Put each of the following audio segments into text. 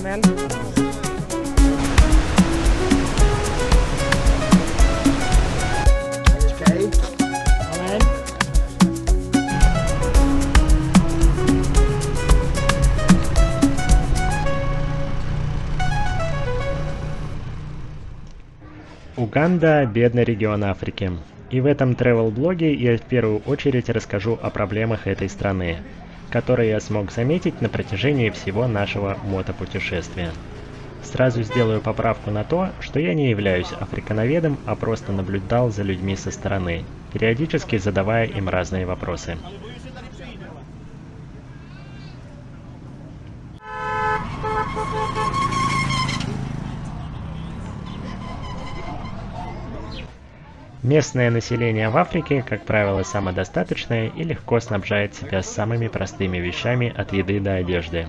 man. Okay. Alright. Уганда – бедный регион Африки. И в этом travel-блоге я в первую очередь расскажу о проблемах этой страны, которые я смог заметить на протяжении всего нашего мотопутешествия. Сразу сделаю поправку на то, что я не являюсь африкановедом, а просто наблюдал за людьми со стороны, периодически задавая им разные вопросы. Местное население в Африке, как правило, самодостаточное и легко снабжает себя самыми простыми вещами от еды до одежды.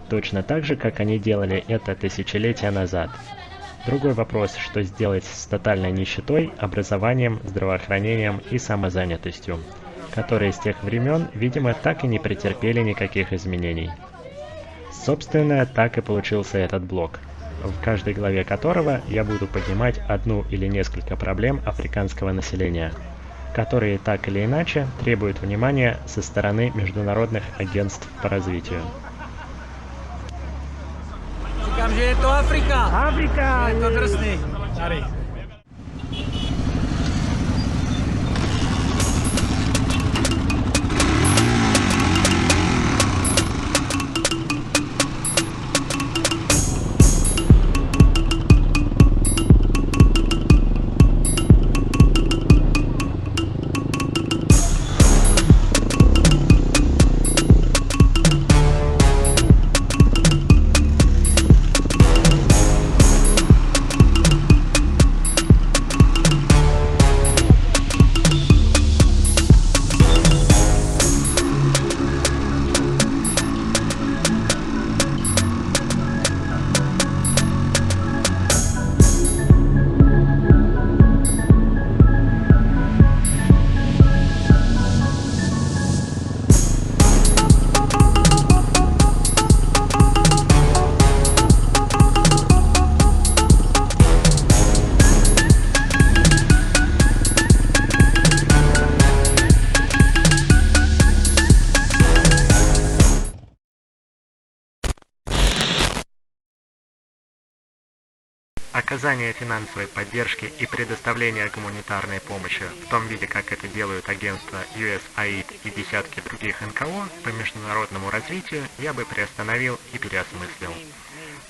Точно так же, как они делали это тысячелетия назад. Другой вопрос, что сделать с тотальной нищетой, образованием, здравоохранением и самозанятостью, которые с тех времен, видимо, так и не претерпели никаких изменений. Собственно, так и получился этот блог, в каждой главе которого я буду поднимать одну или несколько проблем африканского населения, которые так или иначе требуют внимания со стороны международных агентств по развитию. Říkám, že je to Afrika. Afrika! Je to drsný. Tady. Оказание финансовой поддержки и предоставление гуманитарной помощи в том виде, как это делают агентства USAID и десятки других НКО по международному развитию, я бы приостановил и переосмыслил.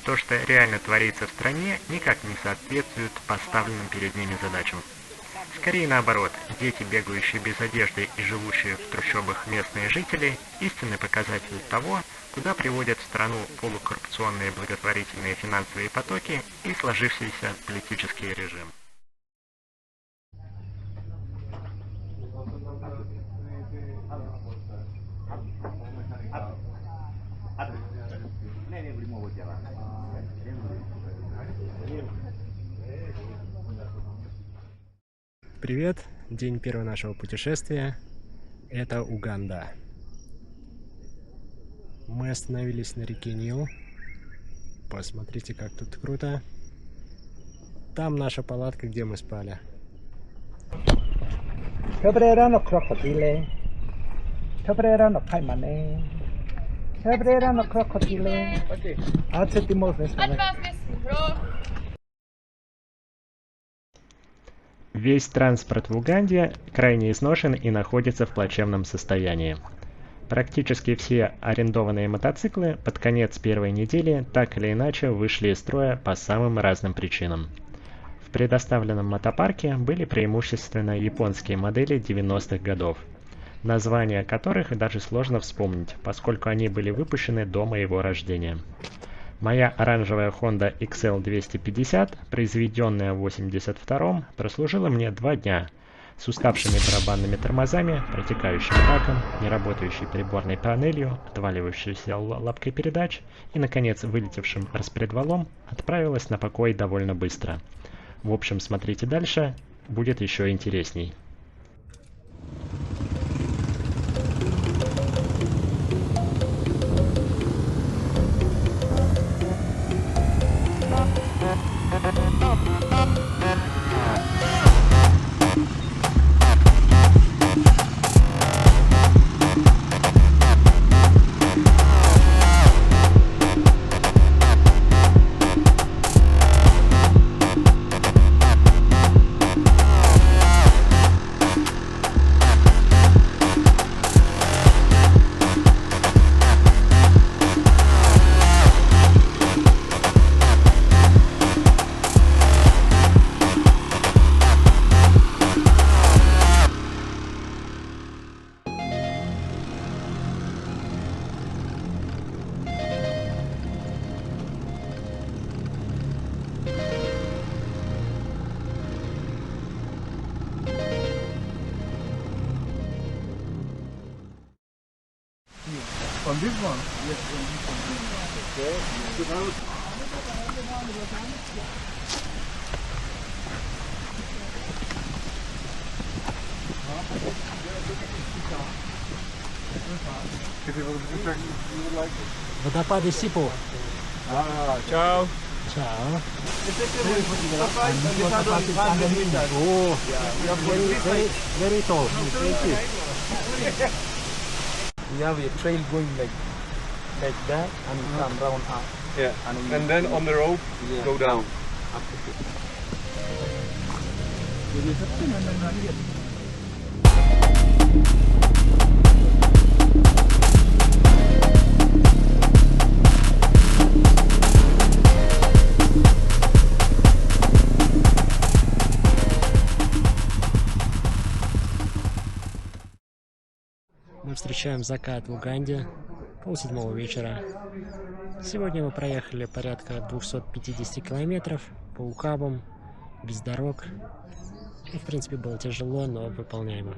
То, что реально творится в стране, никак не соответствует поставленным перед ними задачам. Скорее наоборот, дети, бегающие без одежды и живущие в трущобах местные жители, истинный показатель того, куда приводят страну полукоррупционные благотворительные финансовые потоки и сложившийся политический режим. Привет, день первого нашего путешествия. Это Уганда. Мы остановились на реке Нил. Посмотрите, как тут круто. Там наша палатка, где мы спали. Cabrera crocodile. Cabrera caimane. Cabrera crocodile. А це ти можеш сказати. Весь транспорт в Уганде крайне изношен и находится в плачевном состоянии. Практически все арендованные мотоциклы под конец первой недели так или иначе вышли из строя по самым разным причинам. В предоставленном мотопарке были преимущественно японские модели 90-х годов, названия которых даже сложно вспомнить, поскольку они были выпущены до моего рождения. Моя оранжевая Honda XL250, произведенная в 82-м, прослужила мне 2 дня, с уставшими барабанными тормозами, протекающим баком, неработающей приборной панелью, отваливающейся лапкой передач и, наконец, вылетевшим распредвалом, отправилась на покой довольно быстро. В общем, смотрите дальше, будет еще интересней. this one? Водопады Сипу. Ciao. Чао. Oh, Very tall. we have a trail going like that and we come round up. Yeah. And then on the rope, go down. Мы встречаем закат в Уганде, 6:30 вечера. Сегодня мы проехали порядка 250 километров по ухабам, без дорог. В принципе, было тяжело, но выполняемо.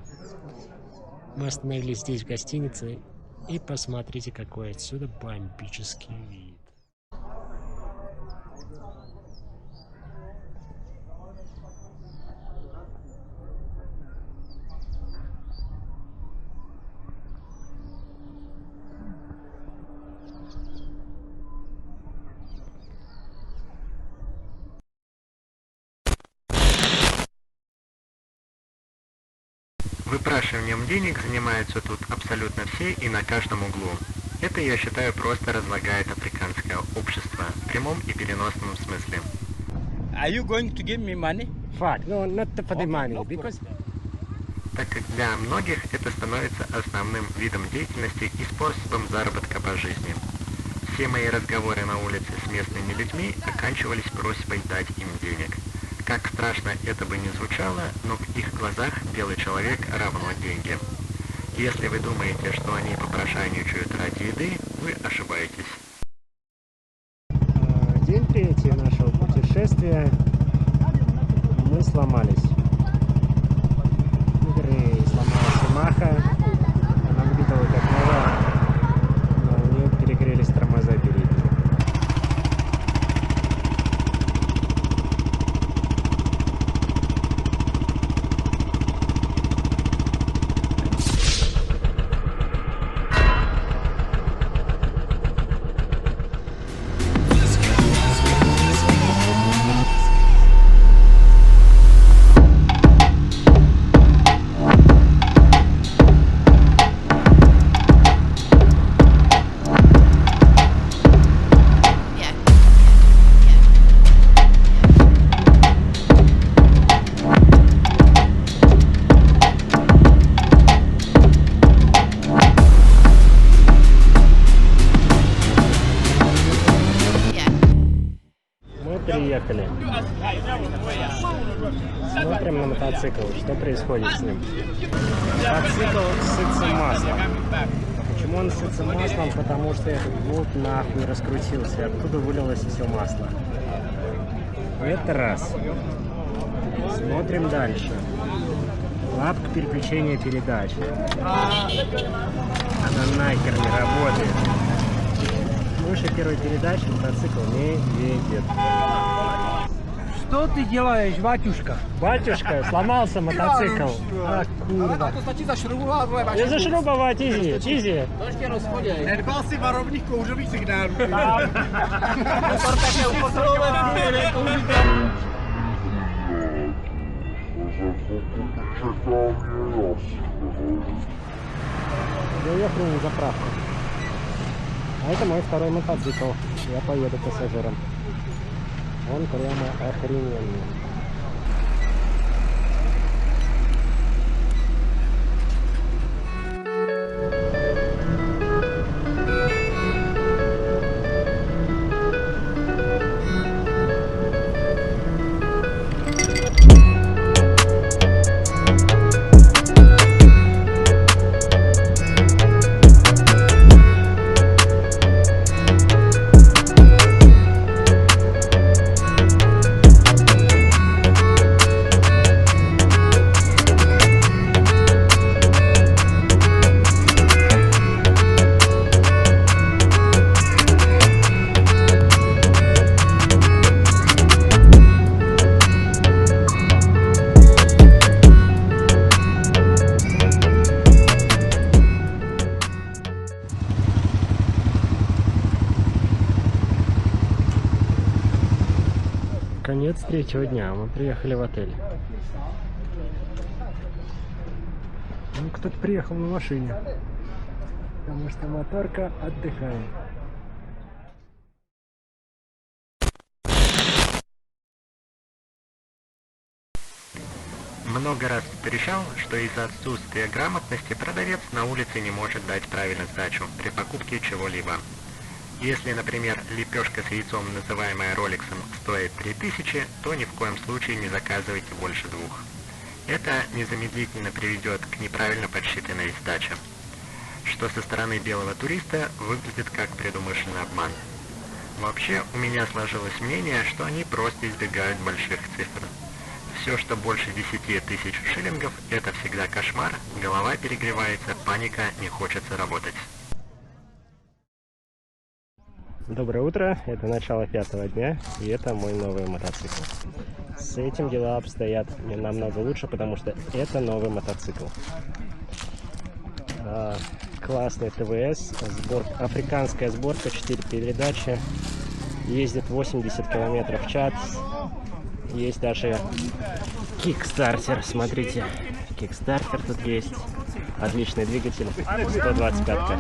Мы остановились здесь в гостинице, и посмотрите, какой отсюда бомбический вид. Выпрашиванием денег занимаются тут абсолютно все и на каждом углу. Это, я считаю, просто разлагает африканское общество в прямом и переносном смысле. Are you going to give me money? Fuck, no, not for the money, because... Так как для многих это становится основным видом деятельности и способом заработка по жизни. Все мои разговоры на улице с местными людьми оканчивались просьбой дать им денег. Как страшно это бы ни звучало, но в их глазах белый человек равно деньги. Если вы думаете, что они попрошайничают ради еды, вы ошибаетесь. День третий нашего путешествия. Мы сломались. Вернее, сломалась Ямаха. Она выглядела как новая, но у нее перегрелись тормоза передние. Приехали. Смотрим на мотоцикл, что происходит с ним. Мотоцикл сытся маслом. Почему он сытся маслом? Потому что этот болт нахуй раскрутился, оттуда вылилось все масло. Это раз. Смотрим дальше. Лапка переключения передач. Она нахер не работает. Выше первой передачи мотоцикл не едет. Что ты делаешь, батюшка? Батюшка, сломался мотоцикл. А, курва. Не зашрубовать, изи, изи. Nedbal si varovných kouřových signálů. Доехали на заправку. А это мой второй мотоцикл. Я поеду пассажиром. Он прямо охрененный. Конец третьего дня. Мы приехали в отель. Ну, кто-то приехал на машине, потому что моторка отдыхает. Много раз встречал, что из-за отсутствия грамотности продавец на улице не может дать правильную сдачу при покупке чего-либо. Если, например, лепешка с яйцом, называемая роликсом, стоит 3000, то ни в коем случае не заказывайте больше 2. Это незамедлительно приведет к неправильно подсчитанной сдаче, что со стороны белого туриста выглядит как предумышленный обман. Вообще, у меня сложилось мнение, что они просто избегают больших цифр. Все, что больше 10 000 шиллингов, это всегда кошмар, голова перегревается, паника, не хочется работать. Доброе утро, это начало 5-го дня, и это мой новый мотоцикл. С этим дела обстоят намного лучше, потому что это новый мотоцикл. Классный ТВС, африканская сборка, 4 передачи, ездит 80 км в час. Есть даже кикстартер, смотрите, кикстартер тут есть, отличный двигатель, 125-ка.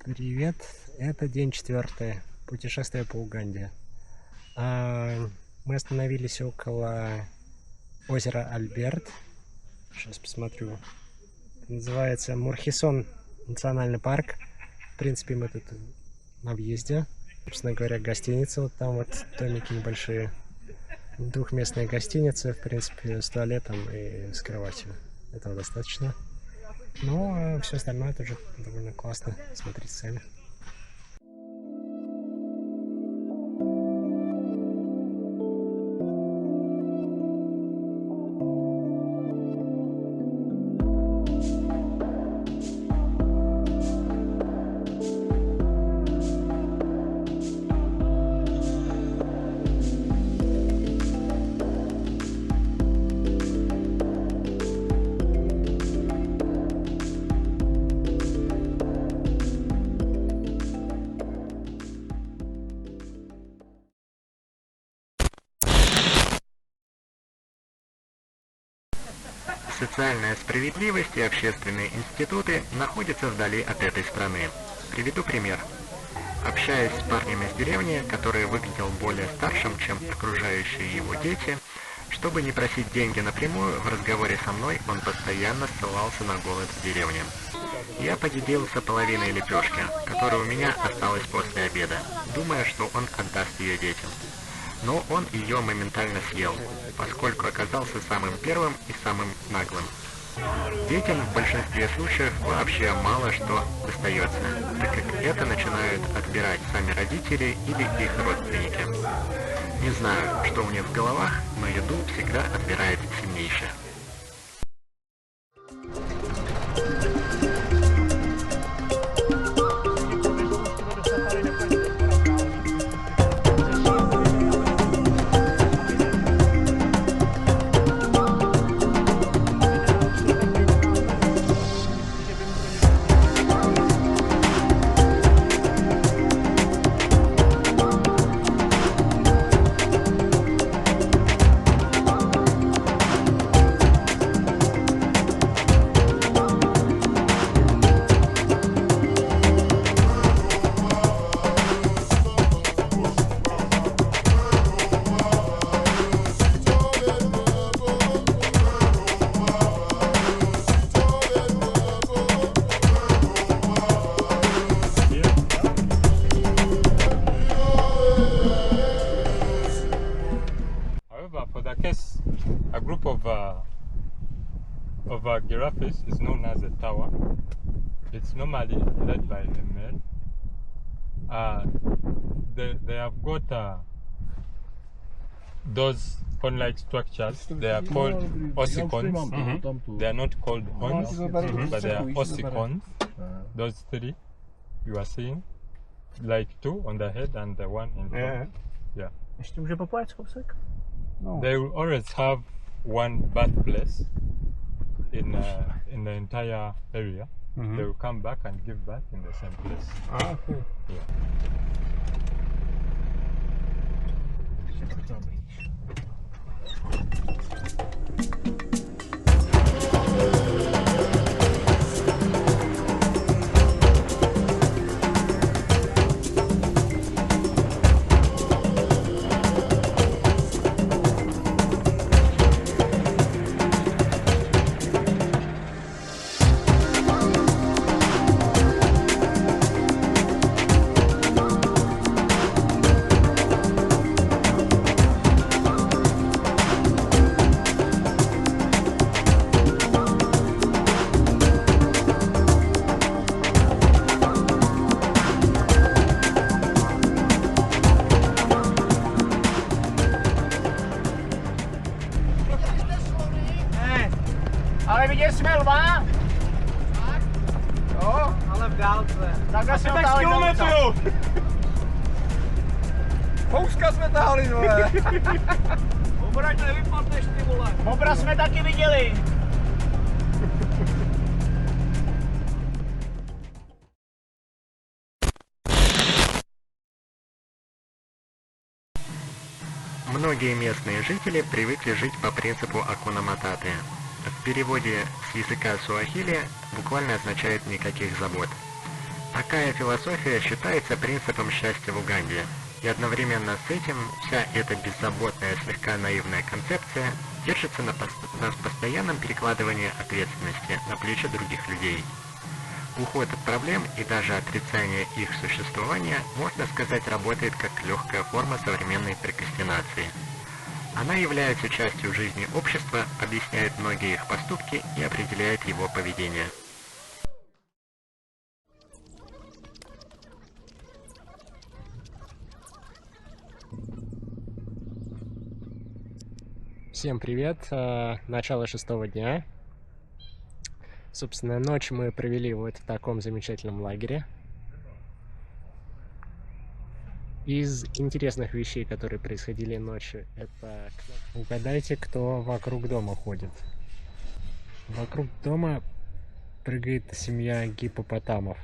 Привет, это день 4, путешествие по Уганде. Мы остановились около озера Альберт. Сейчас посмотрю. Называется Мурхисон национальный парк. В принципе, мы тут на въезде. Собственно говоря, гостиница. Вот там вот домики небольшие. Двухместная гостиница, в принципе, с туалетом и с кроватью. Этого достаточно. Но все остальное тоже довольно классно. Смотрите сами. Социальная справедливость и общественные институты находятся вдали от этой страны. Приведу пример. Общаясь с парнем из деревни, который выглядел более старшим, чем окружающие его дети, чтобы не просить деньги напрямую, в разговоре со мной он постоянно ссылался на голод в деревне. Я поделился половиной лепешки, которая у меня осталась после обеда, думая, что он отдаст ее детям. Но он ее моментально съел, поскольку оказался самым первым и самым наглым. Детям в большинстве случаев вообще мало что достается, так как это начинают отбирать сами родители или их родственники. Не знаю, что у них в головах, но еду всегда отбирает сильнейшее. is a group of giraffes is known as a tower. It's normally led by a male. They have got those horn-like structures. They are called ossicons. They are not called horns, but they are ossicons. Those three you are seeing, like two on the head and the one in front. Yeah. They will always have one birthplace in the entire area. They will come back and give birth in the same place. Okay. Yeah. Ale vidět jsme lva? Jo, Ale v dálce. tak asi tak z kilometru. Fouska jsme tahali, vole. Obrať nevypadneš, ty vole. Bobra jsme taky viděli. Многие местные жители привыкли жить по принципу Акуна Мататы. В переводе с языка суахили буквально означает «никаких забот». Такая философия считается принципом счастья в Уганде, и одновременно с этим вся эта беззаботная, слегка наивная концепция держится на постоянном перекладывании ответственности на плечи других людей. Уход от проблем и даже отрицание их существования, можно сказать, работает как легкая форма современной прокрастинации. Она является частью жизни общества, объясняет многие их поступки и определяет его поведение. Всем привет! Начало 6-го дня. Собственно, ночь мы провели вот в таком замечательном лагере. Из интересных вещей, которые происходили ночью, это... Угадайте, кто вокруг дома ходит. Вокруг дома прыгает семья гиппопотамов.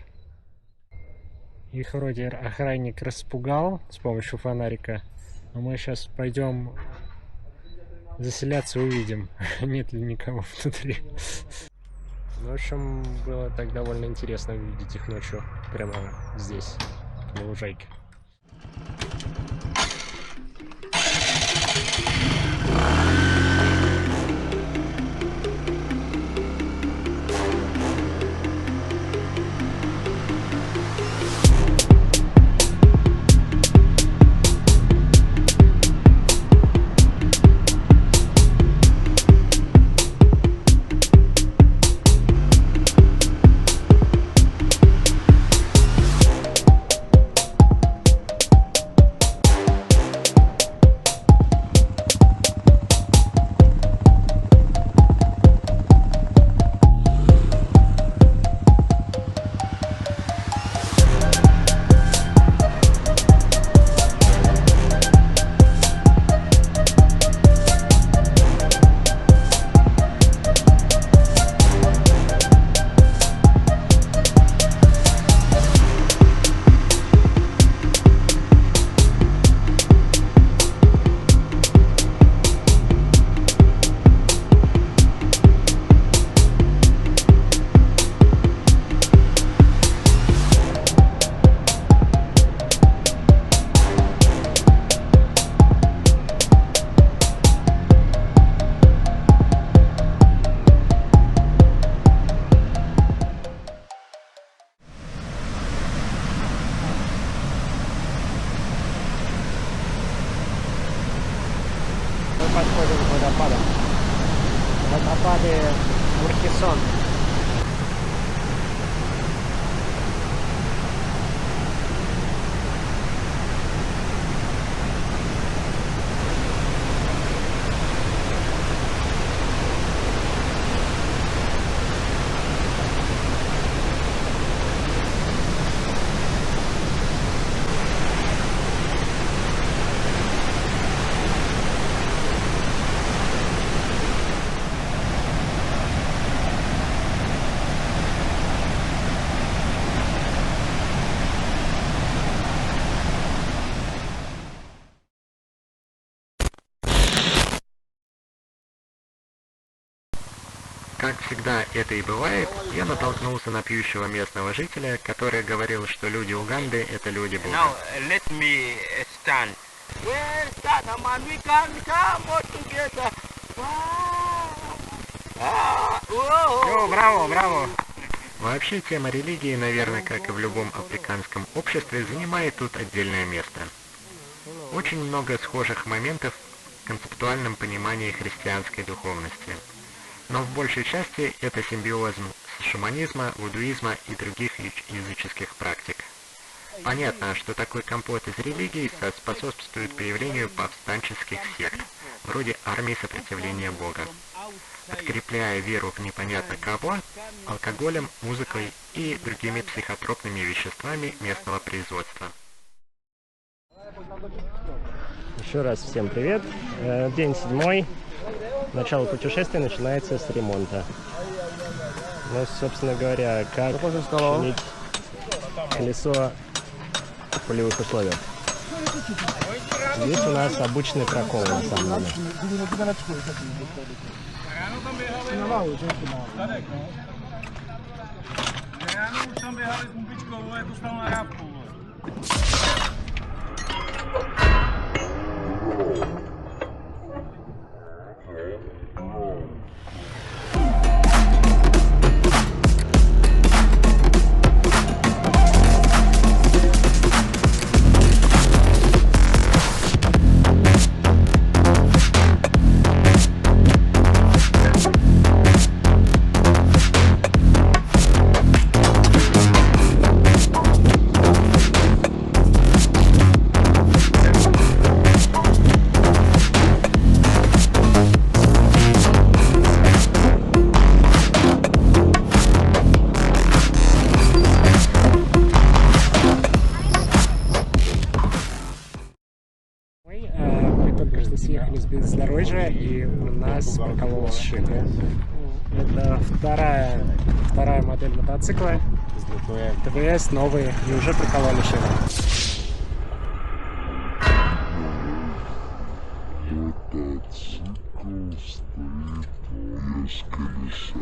Их вроде охранник распугал с помощью фонарика. Но мы сейчас пойдем заселяться и увидим, нет ли никого внутри. В общем, было так довольно интересно увидеть их ночью прямо здесь, на лужайке. Водопады Мурхисон. Как всегда это и бывает, я натолкнулся на пьющего местного жителя, который говорил, что люди Уганды — это люди Бога. Now let me stand. Well, stand, man, we can come out together. Браво, браво! Вообще тема религии, наверное, как и в любом африканском обществе, занимает тут отдельное место. Очень много схожих моментов в концептуальном понимании христианской духовности. Но в большей части это симбиоз шаманизма, вудуизма и других языческих практик. Понятно, что такой компот из религий способствует появлению повстанческих сект, вроде армии сопротивления Бога, подкрепляя веру в непонятно кого алкоголем, музыкой и другими психотропными веществами местного производства. Еще раз всем привет. День 7. Начало путешествия начинается с ремонта. Ну, собственно говоря, как чинить колесо в полевых условиях. Здесь у нас обычный прокол, на самом деле. Съехали с бездорожья, и у нас прокололась шина. Это вторая модель мотоцикла. ТВС новые, и уже прокололи шину. Мотоцикл стоит без колеса.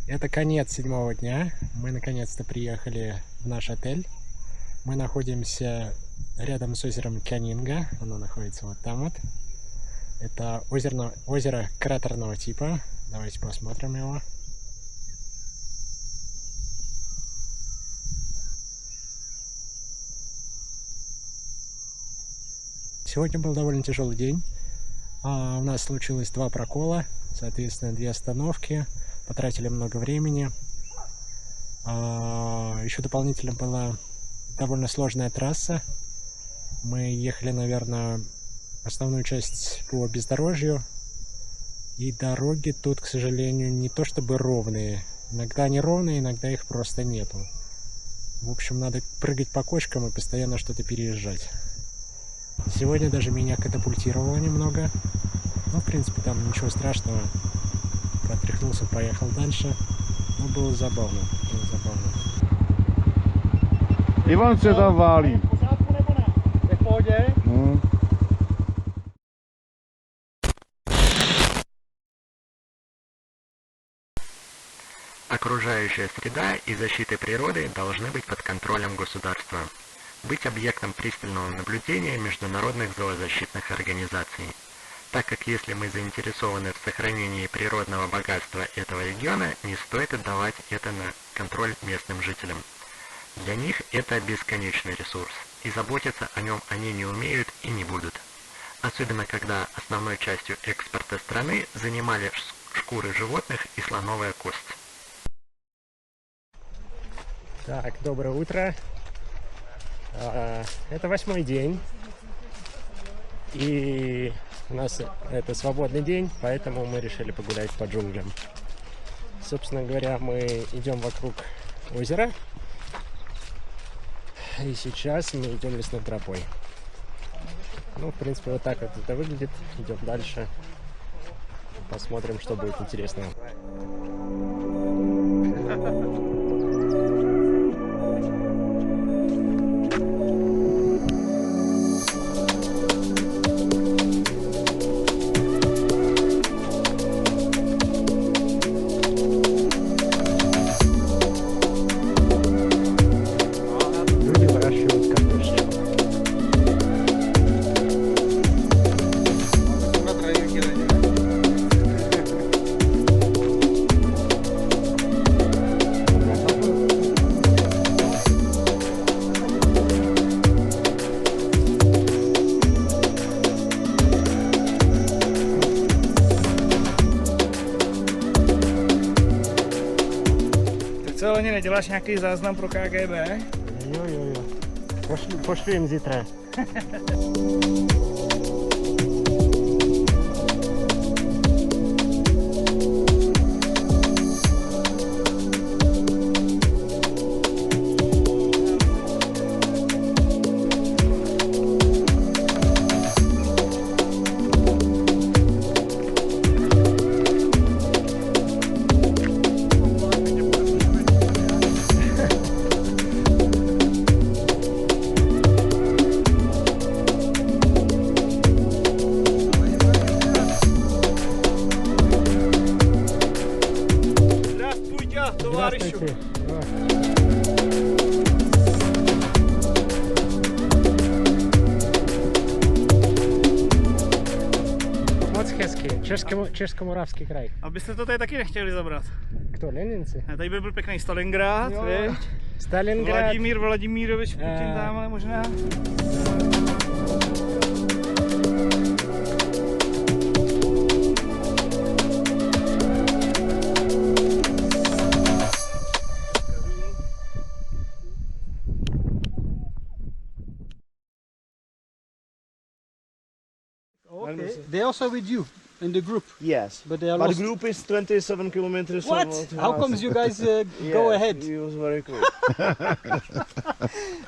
Это конец 7-го дня. Мы наконец-то приехали в наш отель. Мы находимся рядом с озером Канинга. Оно находится вот там вот. Это озеро кратерного типа. Давайте посмотрим его. Сегодня был довольно тяжелый день. У нас случилось 2 прокола, соответственно 2 остановки. Потратили много времени. Еще дополнительно была довольно сложная трасса. Мы ехали, наверное, основную часть по бездорожью. И дороги тут, к сожалению, не то чтобы ровные. Иногда они ровные, иногда их просто нету. В общем, надо прыгать по кочкам и постоянно что-то переезжать. Сегодня даже меня катапультировало немного. Но, в принципе, там ничего страшного. Отряхнулся, поехал дальше. Ну, было забавно, было забавно. Ivan se tam válí. Окружающая среда и защита природы должны быть под контролем государства, быть объектом пристального наблюдения международных зоозащитных организаций, так как если мы заинтересованы в сохранении природного богатства этого региона, не стоит отдавать это на контроль местным жителям. Для них это бесконечный ресурс, и заботиться о нем они не умеют и не будут. Особенно когда основной частью экспорта страны занимали шкуры животных и слоновая кость. Так, доброе утро. Это 8-й день. И у нас это свободный день, поэтому мы решили погулять по джунглям. Собственно говоря, мы идем вокруг озера. И сейчас мы идем лесной тропой. Ну, в принципе, вот так вот это выглядит. Идем дальше. Посмотрим, что будет интересного. Co, Leni, neděláš nějaký záznam pro KGB? Jo. Pošlu jim zítra. Здравствуйте. Moc hezky. Českomoravský kraj. Abyste to tady taky nechtěli zabrat. Kdo, Leninci? Tady by byl pěkný Stalingrad, viď? Stalingrad. Vladimírovič Putin tamhle možná. Okay. They're also with you in the group? Yes. But they are But lost. the group is 27 kilometers. What? How comes you guys go ahead? It was very quick.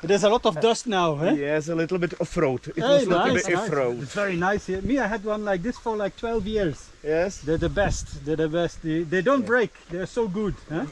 There's a lot of dust now, eh? Yes, a little bit off-road. It Hey, was a little nice, bit nice. off-road. It's very nice here. Me, I had one like this for like 12 years. Yes. They're the best. They're the best. They don't break. They're so good, huh?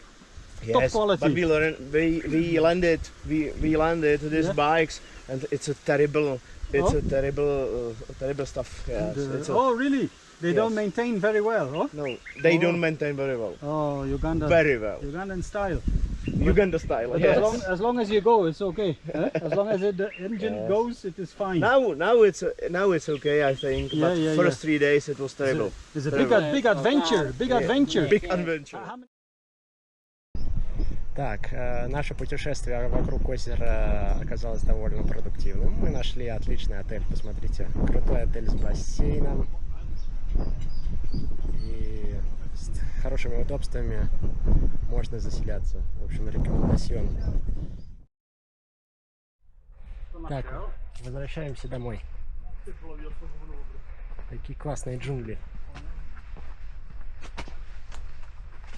Yes. Top quality. But we learned. We landed. We landed these bikes, and it's a terrible. It's a terrible stuff. Yes. It's a, oh, really? They Yes. don't maintain very well, huh? no, they don't maintain very well. Oh, Uganda. Very well. Ugandan style. Uganda style. But Yes. as long as you go, it's okay. Eh? As long as the engine goes, it is fine. Now it's okay, I think. But first 3 days it was terrible. It's a big adventure. Big adventure. Big adventure. Так, наше путешествие вокруг озера оказалось довольно продуктивным. Мы нашли отличный отель, посмотрите. Крутой отель с бассейном. И с хорошими удобствами можно заселяться. В общем, рекомендацион. Так, возвращаемся домой. Такие классные джунгли.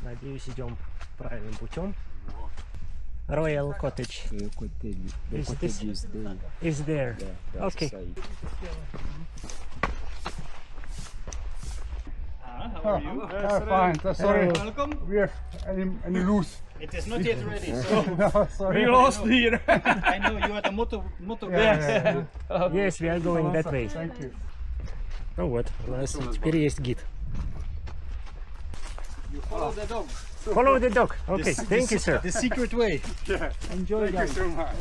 Надеюсь, идем правильным путем. Royal Cottage. Is there. Okay. Fine. Sorry. Welcome. We have any loose. It is not yet ready. So No, sorry. we lost here. I know you are the motor guys. Yes, we are going that way. Thank you. Ну вот, у нас теперь есть гид. You follow the dog. Follow the dog. Okay, thank you, sir. The secret way. Enjoy, Thank you guys. so much.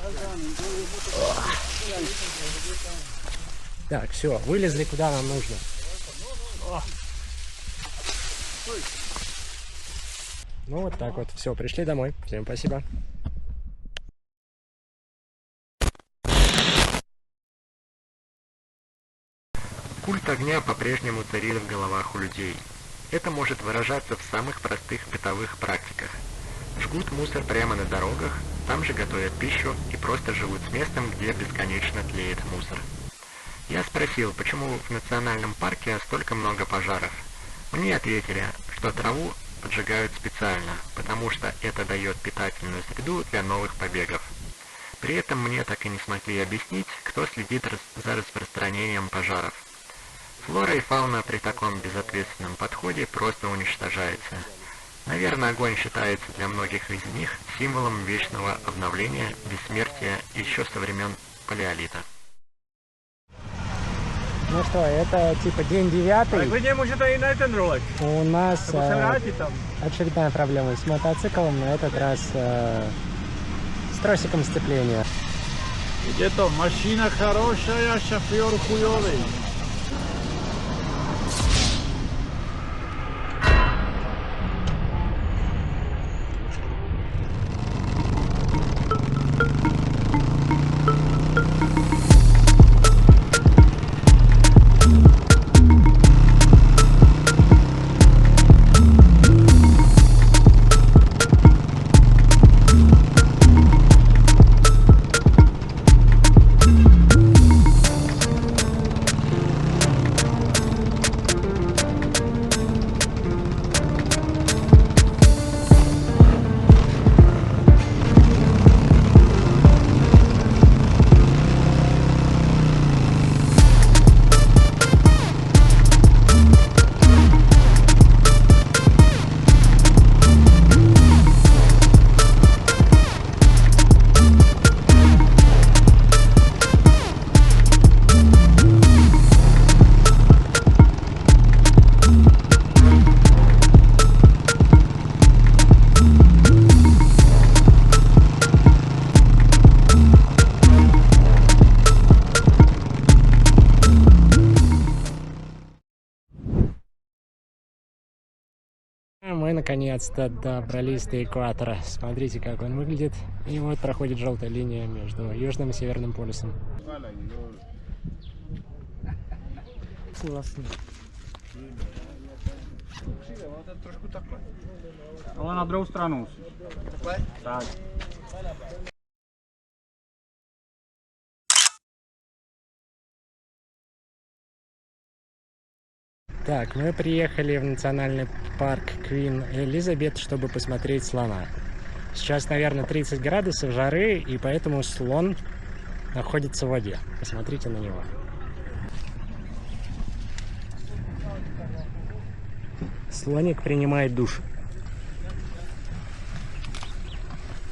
Так, все, вылезли куда нам нужно. Ну вот так вот, все, пришли домой. Всем спасибо. Культ огня по-прежнему царит в головах у людей. Это может выражаться в самых простых бытовых практиках. Жгут мусор прямо на дорогах, там же готовят пищу и просто живут с местом, где бесконечно тлеет мусор. Я спросил, почему в национальном парке столько много пожаров. Мне ответили, что траву поджигают специально, потому что это дает питательную среду для новых побегов. При этом мне так и не смогли объяснить, кто следит за распространением пожаров. Флора и фауна при таком безответственном подходе просто уничтожается. Наверное, огонь считается для многих из них символом вечного обновления, бессмертия еще со времен палеолита. Ну что, это типа день 9. У нас очередная проблема с мотоциклом, на этот раз с тросиком сцепления. Где-то машина хорошая, шофер хуёвый. Мы наконец-то добрались до экватора. Смотрите, как он выглядит. И вот проходит желтая линия между Южным и Северным полюсом. Ale na druhou stranu. Tak. Так, мы приехали в национальный парк Queen Elizabeth, чтобы посмотреть слона. Сейчас, наверное, 30 градусов жары, и поэтому слон находится в воде. Посмотрите на него. Слоник принимает душ.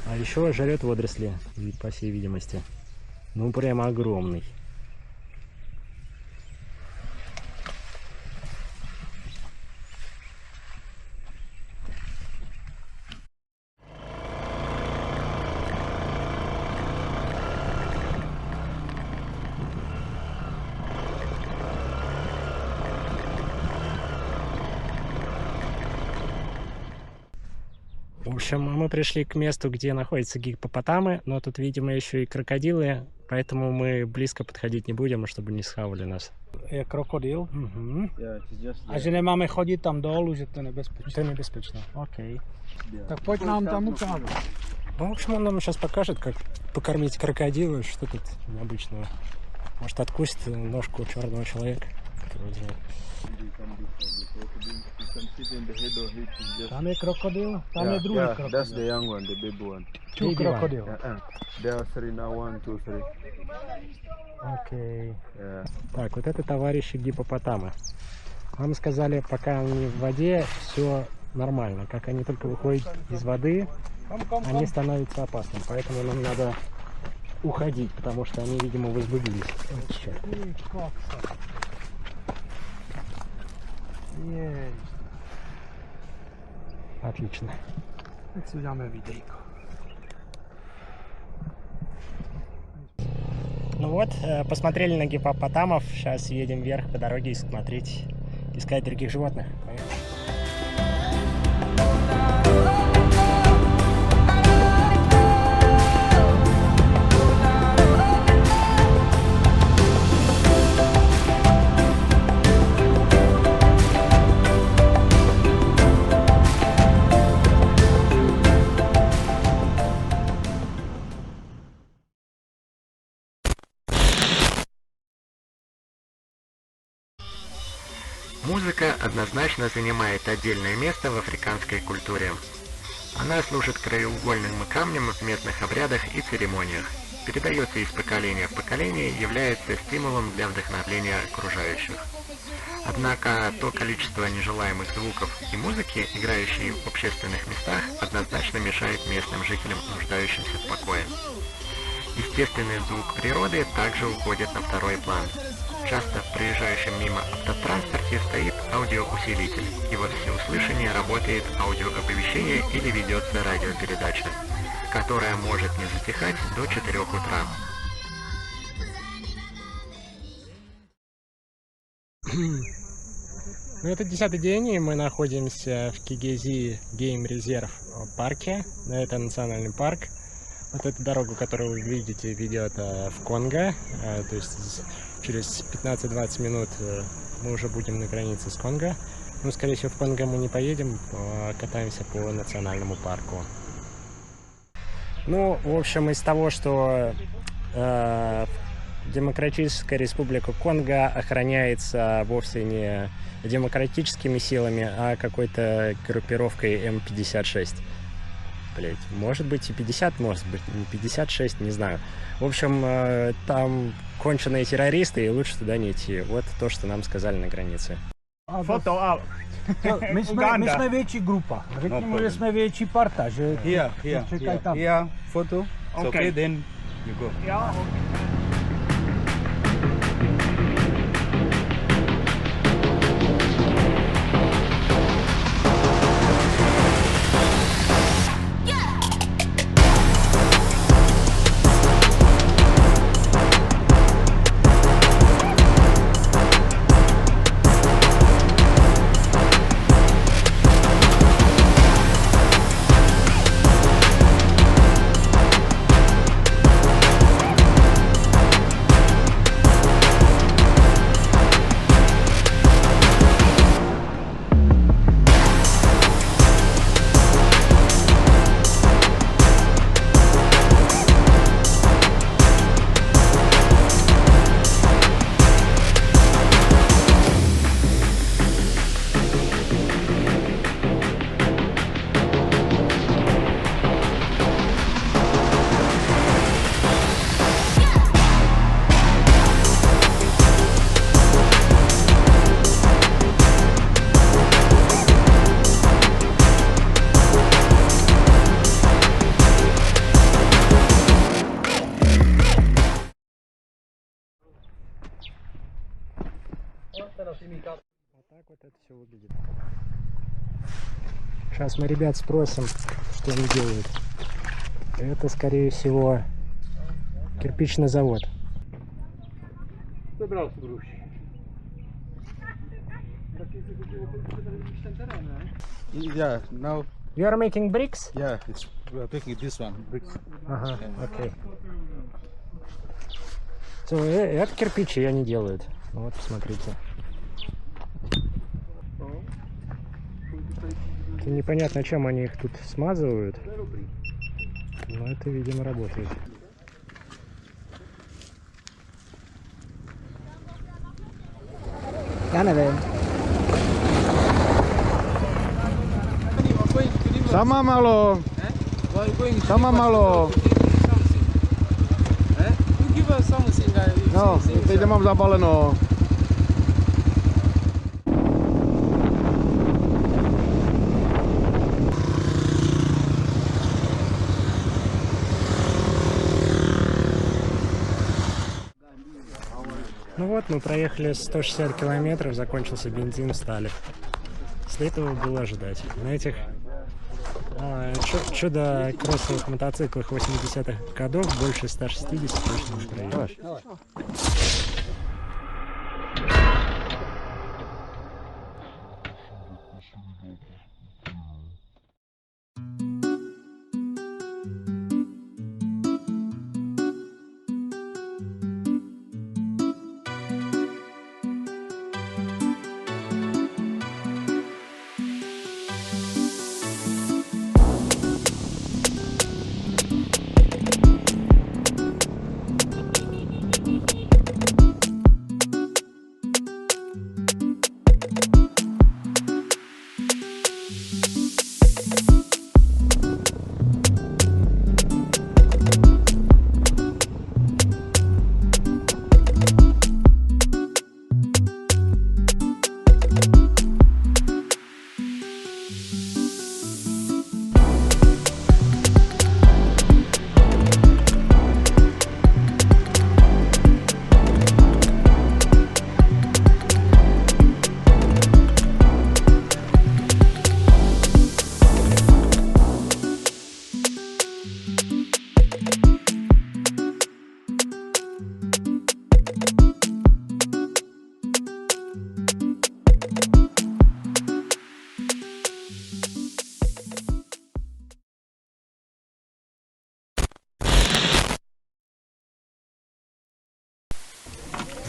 А еще жрет водоросли, по всей видимости. Ну, прямо огромный. В общем, мы пришли к месту, где находятся гиппопотамы, но тут, видимо, еще и крокодилы, поэтому мы близко подходить не будем, чтобы не схавали нас. Je krokodil. A že nemáme chodit tam dolů, že to je nebezpečné. Это небеспечно. Окей. Tak pojď nám tam ukázat. Ну, в общем, он нам сейчас покажет, как покормить крокодила, что тут необычного. Может, откусит ножку черного человека, который знает. Tam je krokodil, tam je druhý krokodil. That's the young one, the big one. Two krokodil. There are three now, 1, 2, 3. Окей. Так, вот это товарищи гиппопотамы. Нам сказали, пока они в воде, все нормально. Как они только выходят из воды, они становятся опасными. Поэтому нам надо уходить, потому что они, видимо, возбудились. Вот черт. Отлично. Ну вот, посмотрели на гиппопотамов. Сейчас едем вверх по дороге смотреть, искать других животных. Поехали. Музыка однозначно занимает отдельное место в африканской культуре. Она служит краеугольным камнем в местных обрядах и церемониях, передается из поколения в поколение и является стимулом для вдохновления окружающих. Однако то количество нежелаемых звуков и музыки, играющей в общественных местах, однозначно мешает местным жителям, нуждающимся в покое. Естественный звук природы также уходит на второй план. Часто в проезжающем мимо автотранспорте стоит аудиоусилитель, и во всеуслышание работает аудиооповещение или ведется радиопередача, которая может не затихать до 4 утра. Ну, это 10-й день, и мы находимся в Кигези Гейм Резерв парке. Это национальный парк. Вот эту дорогу, которую вы видите, ведет в Конго. То есть через 15-20 минут мы уже будем на границе с Конго. Ну, скорее всего, в Конго мы не поедем, катаемся по национальному парку. Ну, в общем, из того, что Демократическая Республика Конго охраняется вовсе не демократическими силами, а какой-то группировкой М56. Блять, может быть и 50, может быть не 56, не знаю. В общем, там конченые террористы, и лучше туда не идти. Вот то, что нам сказали на границе. Фото My jsme větší grupa. Řekněme, že jsme větší parta, že čekaj tam. Yeah, photo. Okay, then you go. Yeah, Вот так вот это все выглядит. Сейчас мы ребят спросим, что они делают. Это, скорее всего, кирпичный завод. Yeah, now. You are making bricks? Yeah, we are taking this one, bricks. Ага, окей. So, это кирпичи они делают. Вот, посмотрите. Это непонятно, чем они их тут смазывают. Но это, видимо, работает. Я, наверное. Sama malo. Sama malo. Give us something. No, teď mám zapáleno. вот, мы проехали 160 километров, закончился бензин, встали. После этого было ожидать. На этих чудо-кроссовых мотоциклах 80-х годов больше 160 точно не проедешь.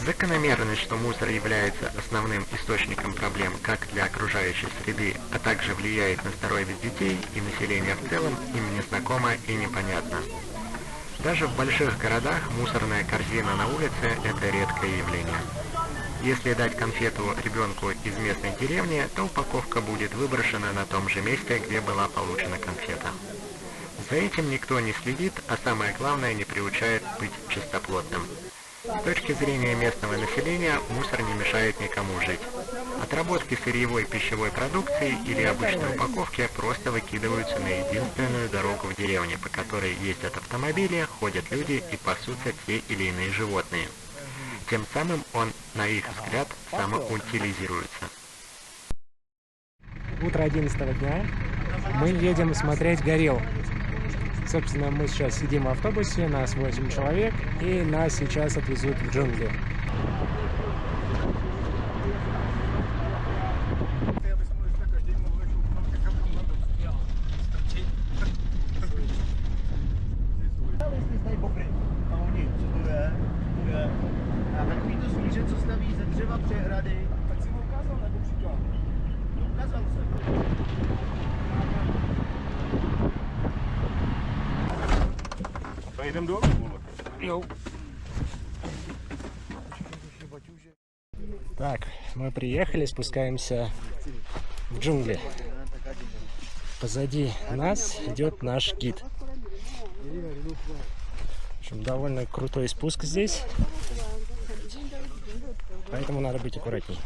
Закономерность, что мусор является основным источником проблем как для окружающей среды, а также влияет на здоровье детей и населения в целом, им незнакома и непонятна. Даже в больших городах мусорная корзина на улице – это редкое явление. Если дать конфету ребенку из местной деревни, то упаковка будет выброшена на том же месте, где была получена конфета. За этим никто не следит, а самое главное, не приучает быть чистоплотным. С точки зрения местного населения, мусор не мешает никому жить. Отработки сырьевой пищевой продукции или обычной упаковки просто выкидываются на единственную дорогу в деревне, по которой ездят автомобили, ходят люди и пасутся те или иные животные. Тем самым он, на их взгляд, самоутилизируется. Утро 11 дня. Мы едем смотреть горилл. Собственно, мы сейчас сидим в автобусе, нас 8 человек, и нас сейчас отвезут в джунгли. Так, мы приехали, спускаемся в джунгли. Позади нас идет наш гид. В общем, довольно крутой спуск здесь, поэтому надо быть аккуратней.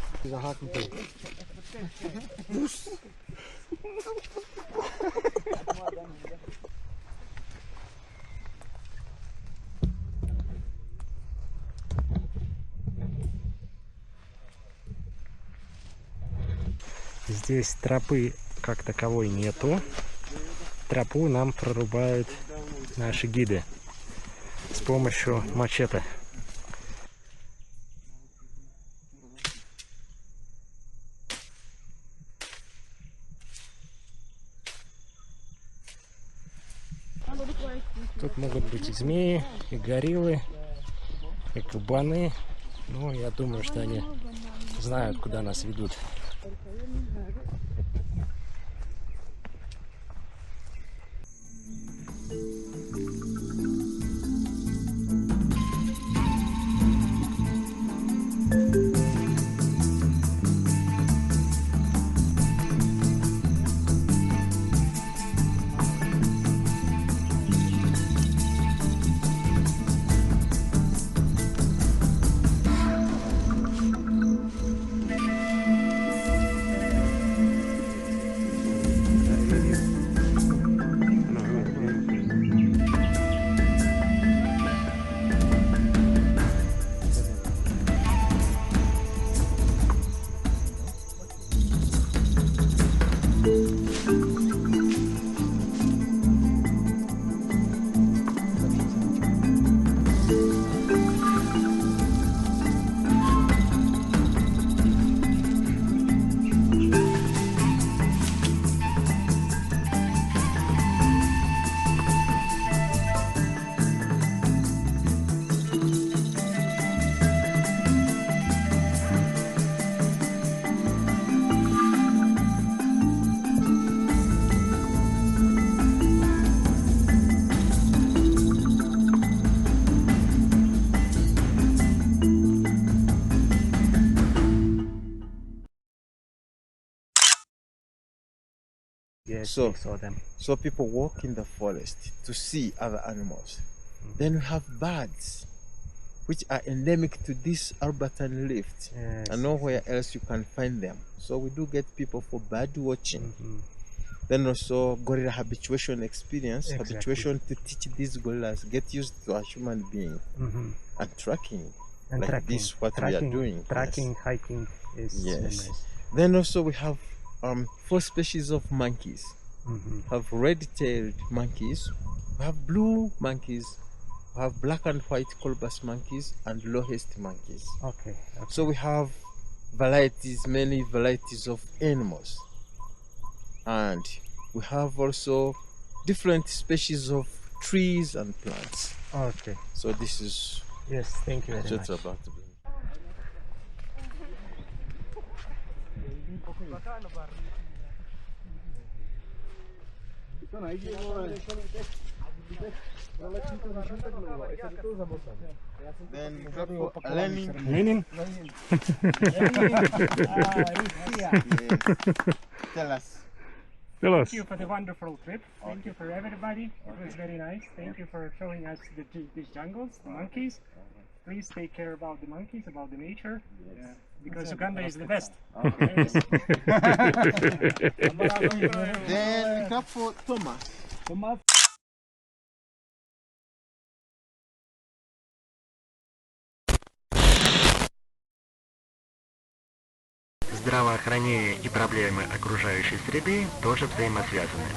Здесь тропы как таковой нету. Тропу нам прорубают наши гиды с помощью мачете. Тут могут быть и змеи, и гориллы, и кабаны. Ну, я думаю, что они знают, куда нас ведут. Yes, So, we saw them. so people walk in the forest to see other animals. Then we have birds, which are endemic to this Alberton Rift, Yes. and nowhere else you can find them. So we do get people for bird watching. Then also gorilla habituation experience, Exactly. habituation to teach these gorillas, get used to a human being, and tracking, And like tracking. this, what we are Tracking, doing. Tracking, hiking is Yes. nice. Then also we have 4 species of monkeys. We have red-tailed monkeys, we have blue monkeys, we have black and white colobus monkeys, and lowest monkeys. Okay. So we have varieties, many varieties of animals. And we have also different species of trees and plants. Okay. So this is Yes, thank you very just much. about it. Then Lenin. Lenin? Tell us. Tell us. Thank you for the wonderful trip. Thank you for everybody. It was very nice. Thank you for showing us these jungles, the monkeys. Please take care about the monkeys, about the nature, because Uganda is the best. Then we come for Thomas. Здравоохранение и проблемы окружающей среды тоже взаимосвязаны.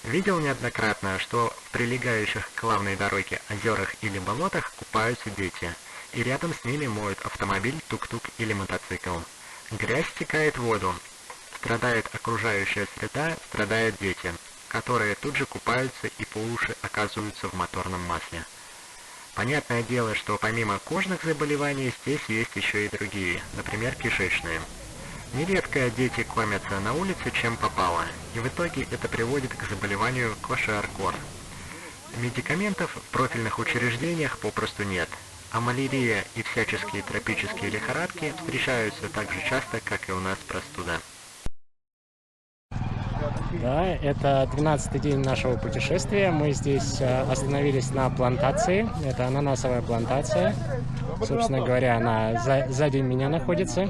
Видел неоднократно, что в прилегающих к главной дороге озерах или болотах купаются дети, и рядом с ними моют автомобиль, тук-тук или мотоцикл. Грязь стекает в воду, страдает окружающая среда, страдают дети, которые тут же купаются и по уши оказываются в моторном масле. Понятное дело, что помимо кожных заболеваний здесь есть еще и другие, например, кишечные. Нередко дети кормятся на улице чем попало, и в итоге это приводит к заболеванию квашиоркор. Медикаментов в профильных учреждениях попросту нет, а малярия и всяческие тропические лихорадки встречаются так же часто, как и у нас простуда. Да, это 12-й день нашего путешествия. Мы здесь остановились на плантации. Это ананасовая плантация. Собственно говоря, она сзади меня находится.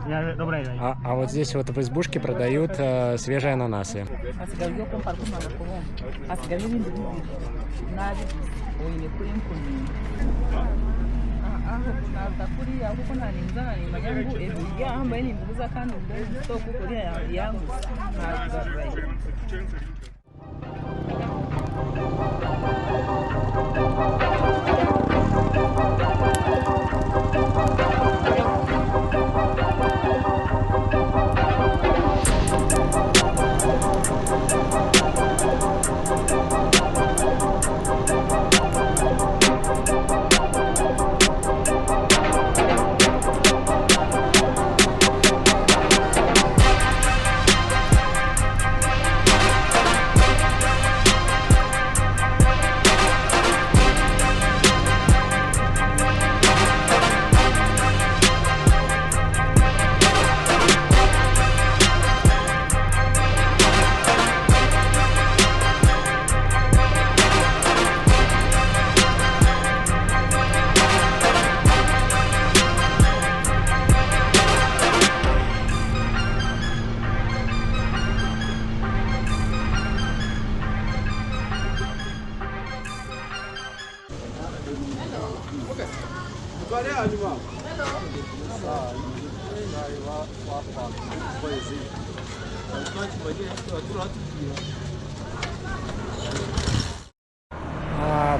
А вот здесь вот в избушке продают свежие ананасы.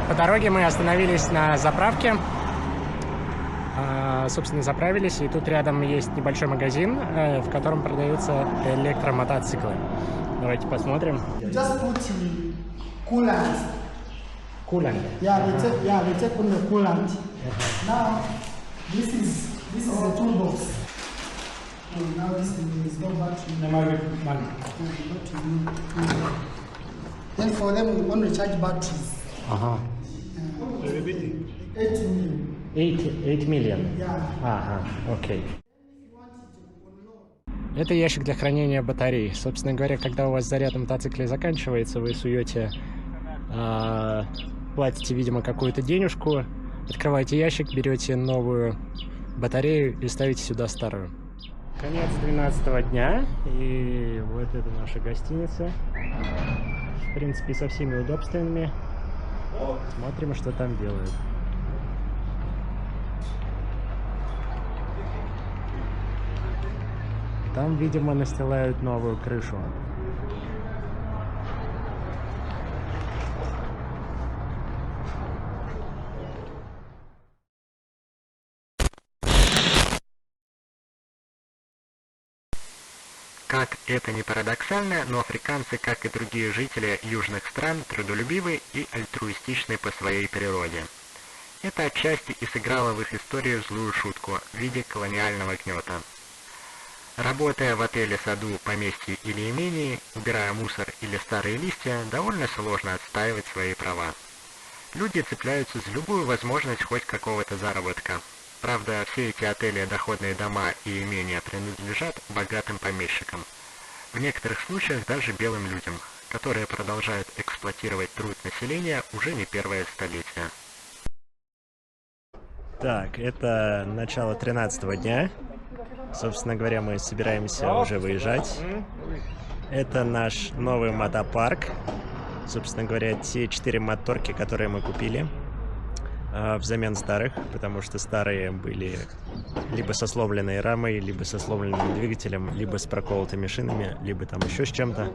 По дороге мы остановились на заправке. Собственно, заправились, и тут рядом есть небольшой магазин, в котором продаются электромотоциклы. Давайте посмотрим. Just put coolant. Coolant. Yeah, we take on the coolant. Now, this is the toolbox. And now this is no battery. Then for them, we want to charge batteries. 8 million. 8 million? Yeah. Okay. Это ящик для хранения батарей. Собственно говоря, когда у вас заряд на мотоцикле заканчивается, вы суете, платите, видимо, какую-то денежку, открываете ящик, берете новую батарею и ставите сюда старую. Конец 12-го дня, и вот это наша гостиница. В принципе, со всеми удобствами. Смотрим, что там делают. Там, видимо, настилают новую крышу. Как это ни парадоксально, но африканцы, как и другие жители южных стран, трудолюбивы и альтруистичны по своей природе. Это отчасти и сыграло в их историю злую шутку в виде колониального гнета. Работая в отеле, саду, поместье или имении, убирая мусор или старые листья, довольно сложно отстаивать свои права. Люди цепляются за любую возможность хоть какого-то заработка. Правда, все эти отели, доходные дома и имения принадлежат богатым помещикам. В некоторых случаях даже белым людям, которые продолжают эксплуатировать труд населения уже не первое столетие. Так, это начало 13-го дня. Собственно говоря, мы собираемся уже выезжать. Это наш новый мотопарк. Собственно говоря, те 4 моторки, которые мы купили взамен старых, потому что старые были либо со сломленной рамой, либо со сломленным двигателем, либо с проколотыми шинами, либо там еще с чем-то.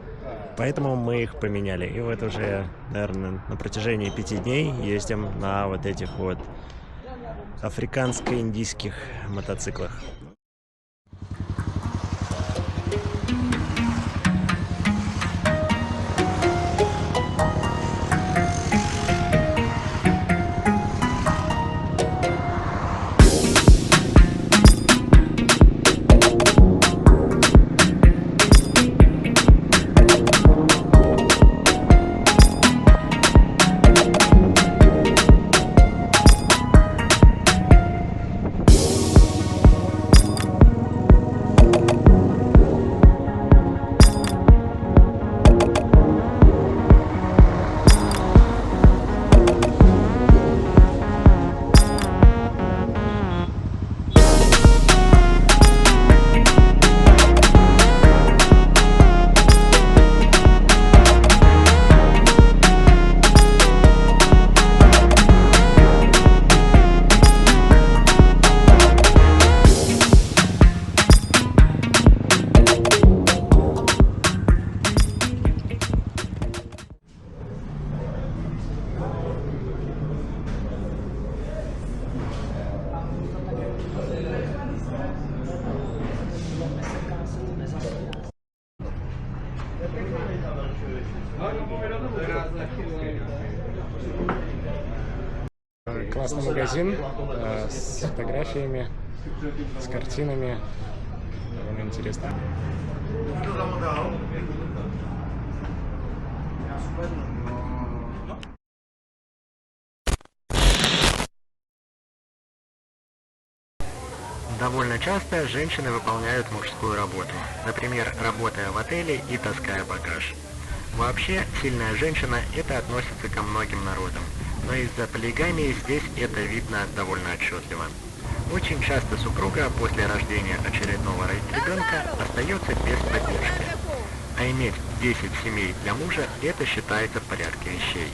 Поэтому мы их поменяли. И вот уже, наверное, на протяжении 5 дней ездим на вот этих вот африканско-индийских мотоциклах. Классный магазин с фотографиями, с картинами. Довольно интересно. Довольно часто женщины выполняют мужскую работу, например, работая в отеле и таская багаж. Вообще, сильная женщина – это относится ко многим народам, но из-за полигамии здесь это видно довольно отчетливо. Очень часто супруга после рождения очередного ребенка остается без поддержки, а иметь 10 семей для мужа – это считается в порядке вещей.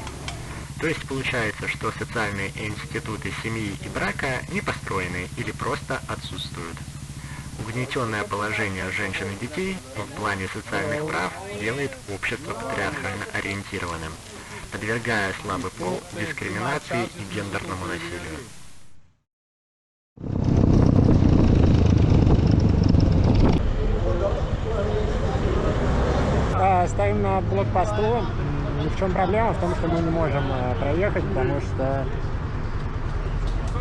То есть получается, что социальные институты семьи и брака не построены или просто отсутствуют. Угнетенное положение женщин и детей в плане социальных прав делает общество патриархально ориентированным, подвергая слабый пол дискриминации и гендерному насилию. Стоим на блокпосту. В чем проблема? В том, что мы не можем проехать, потому что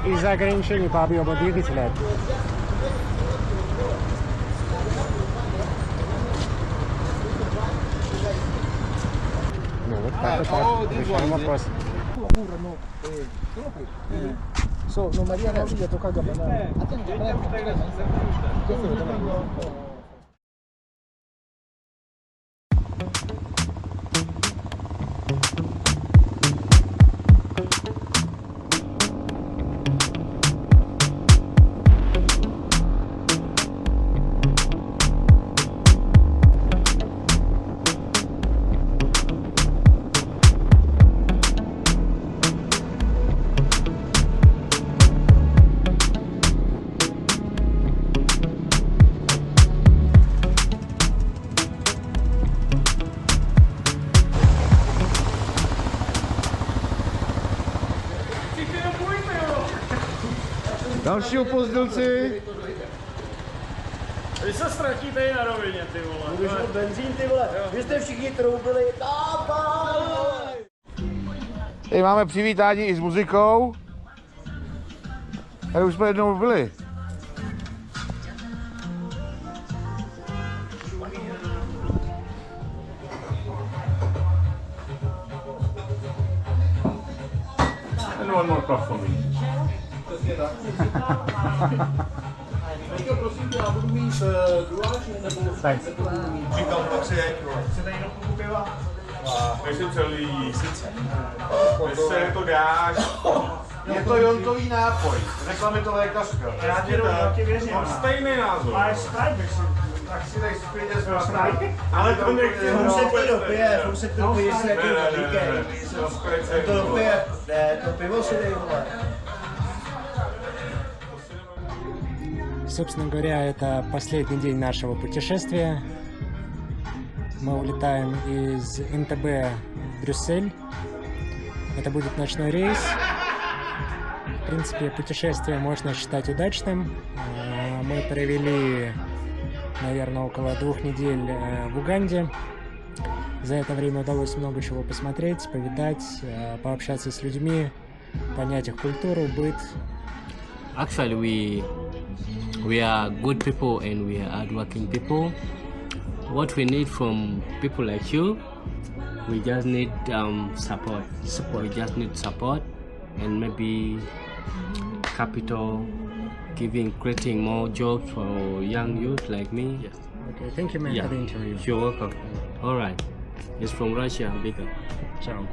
из-за ограничений по объему двигателя. Ну вот так вот. Решаем вопрос. No María Gabriela toca Další opozdilci. Vy se ztratíte i na rovině, ty vole. Mluvíš o benzín, ty vole. Vy jste všichni troubili. Tady máme přivítání i s muzikou. Tady už jsme jednou byli. And one more cup for me. Prosím tě, já budu mít druháč nebo... Thanks. Říkal, pak si jeď, chce tady jenom kupu piva? Než je celý sice. Když se to dáš. Je to jontový nápoj, řekla mi to lékařka. Já ti věřím. Mám stejný názor. Ale Sprite bych si... Tak si dej klidně z Sprite. Ale to nechci. Furt se to dopije, furt se to dopije, jestli jaký říkej. To dopije, ne, to pivo si dej, vole. Собственно говоря, это последний день нашего путешествия. Мы улетаем из НТБ в Брюссель. Это будет ночной рейс. В принципе, путешествие можно считать удачным. Мы провели, наверное, около 2 недель в Уганде. За это время удалось много чего посмотреть, повидать, пообщаться с людьми, понять их культуру, быт. Actually, we are good people and we are hardworking people. What we need from people like you, we just need support. We just need support and maybe capital, creating more jobs for young youth like me. Yes. Okay, thank you, man, for the interview. You're welcome. All right. It's from Russia, Vika. Ciao.